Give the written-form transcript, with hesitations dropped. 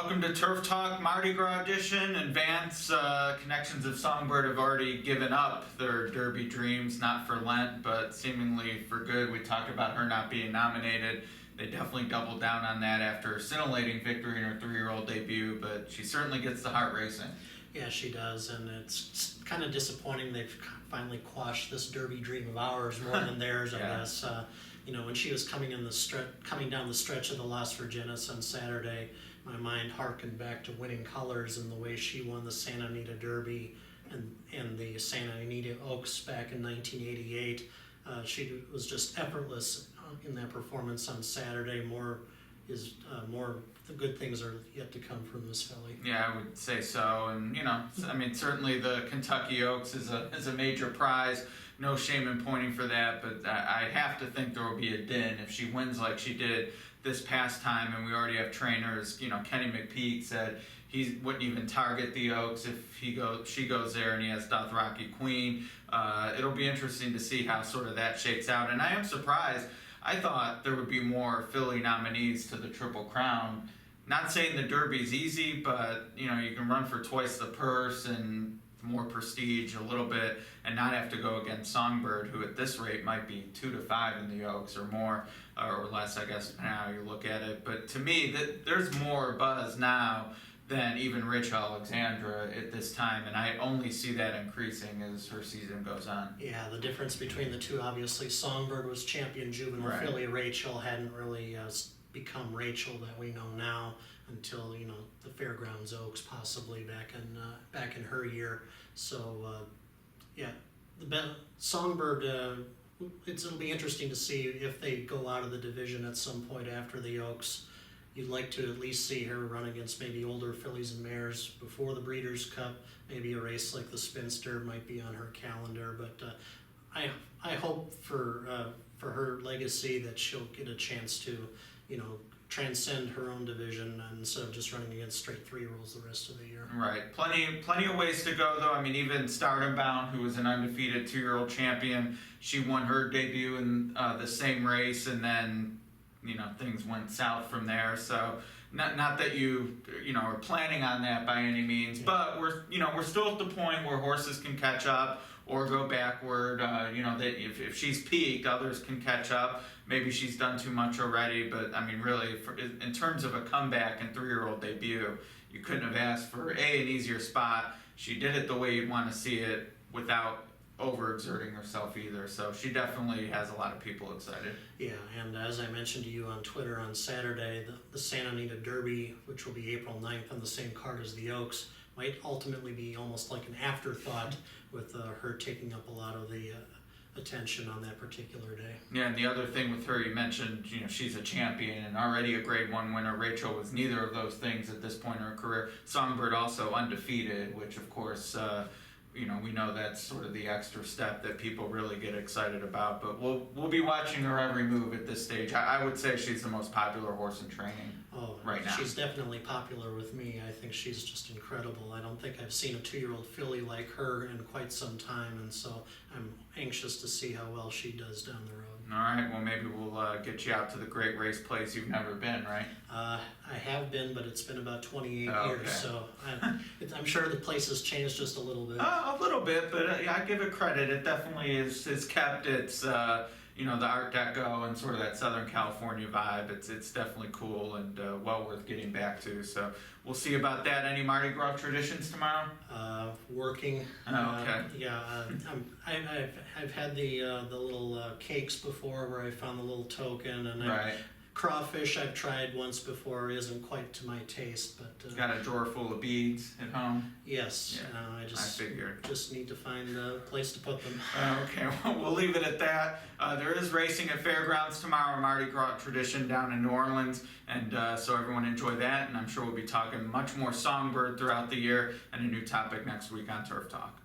Welcome to Turf Talk Mardi Gras edition. And Vance, connections of Songbird have already given up their Derby dreams, not for Lent, but seemingly for good. We talked about her not being nominated. They definitely doubled down on that after a scintillating victory in her 3-year-old debut, but she certainly gets the heart racing. Yeah, she does, and it's kind of disappointing they've finally quashed this Derby dream of ours more than theirs, I guess. When she was coming down the stretch of the Las Virgenes on Saturday, my mind harkened back to Winning Colors and the way she won the Santa Anita Derby and the Santa Anita Oaks back in 1988. She was just effortless in that performance on Saturday. More the good things are yet to come from this filly. Yeah, I would say so. And certainly the Kentucky Oaks is a major prize. No shame in pointing for that, but I have to think there will be a din if she wins like she did this past time. And we already have trainers. Kenny McPeak said he wouldn't even target the Oaks if she goes there, and he has Dothraki Queen. It'll be interesting to see how sort of that shakes out. And I am surprised. I thought there would be more filly nominees to the Triple Crown. Not saying the Derby's easy, but you can run for twice the purse and more prestige a little bit, and not have to go against Songbird, who at this rate might be 2 to 5 in the Oaks, or more or less, I guess, depending on how you look at it. But to me, there's more buzz now than even Rich Alexandra at this time, and I only see that increasing as her season goes on. Yeah, the difference between the two, obviously, Songbird was champion juvenile filly. Rachel hadn't really become Rachel that we know now until the Fairgrounds Oaks, possibly back in her year. So Songbird. It'll be interesting to see if they go out of the division at some point after the Oaks. You'd like to at least see her run against maybe older fillies and mares before the Breeders' Cup. Maybe a race like the Spinster might be on her calendar. But I hope for her legacy that she'll get a chance to, transcend her own division instead of just running against straight 3-year-olds the rest of the year. Right. Plenty of ways to go, though. Even Stardom Bound, who was an undefeated 2-year-old champion, she won her debut in the same race, and then things went south from there. So not that you are planning on that by any means, but we're still at the point where horses can catch up or go backward. That if she's peaked, others can catch up. Maybe she's done too much already, but really, in terms of a comeback and 3-year-old debut, you couldn't have asked for an easier spot. She did it the way you'd want to see it without overexerting herself either, so she definitely has a lot of people excited. Yeah, and as I mentioned to you on Twitter on Saturday, the Santa Anita Derby, which will be April 9th on the same card as the Oaks, might ultimately be almost like an afterthought with her taking up a lot of the attention on that particular day. Yeah, and the other thing with her, you mentioned, she's a champion and already a Grade 1 winner. Rachel was neither of those things at this point in her career. Songbird also undefeated, which of course, we know that's sort of the extra step that people really get excited about. But we'll be watching her every move at this stage. I would say she's the most popular horse in training right now. She's definitely popular with me. I think she's just incredible. I don't think I've seen a 2-year-old filly like her in quite some time, and so I'm anxious to see how well she does down the road. All right, well, maybe we'll get you out to the great race place you've never been, right? I have been, but it's been about 28 years, so I'm sure the place has changed just a little bit. A little bit, but I give it credit. It definitely is kept its the Art Deco and sort of that Southern California vibe. It's definitely cool and well worth getting back to. So we'll see about that. Any Mardi Gras traditions tomorrow? Working. Oh, okay. I've had the little cakes before where I found the little token, and crawfish I've tried once before. Isn't quite to my taste, but got a drawer full of beads at home. Yes, yeah, I figured. Just need to find a place to put them. Okay, well, we'll leave it at that. There is racing at Fairgrounds tomorrow, Mardi Gras tradition down in New Orleans, and so everyone enjoy that. And I'm sure we'll be talking much more Songbird throughout the year, and a new topic next week on Turf Talk.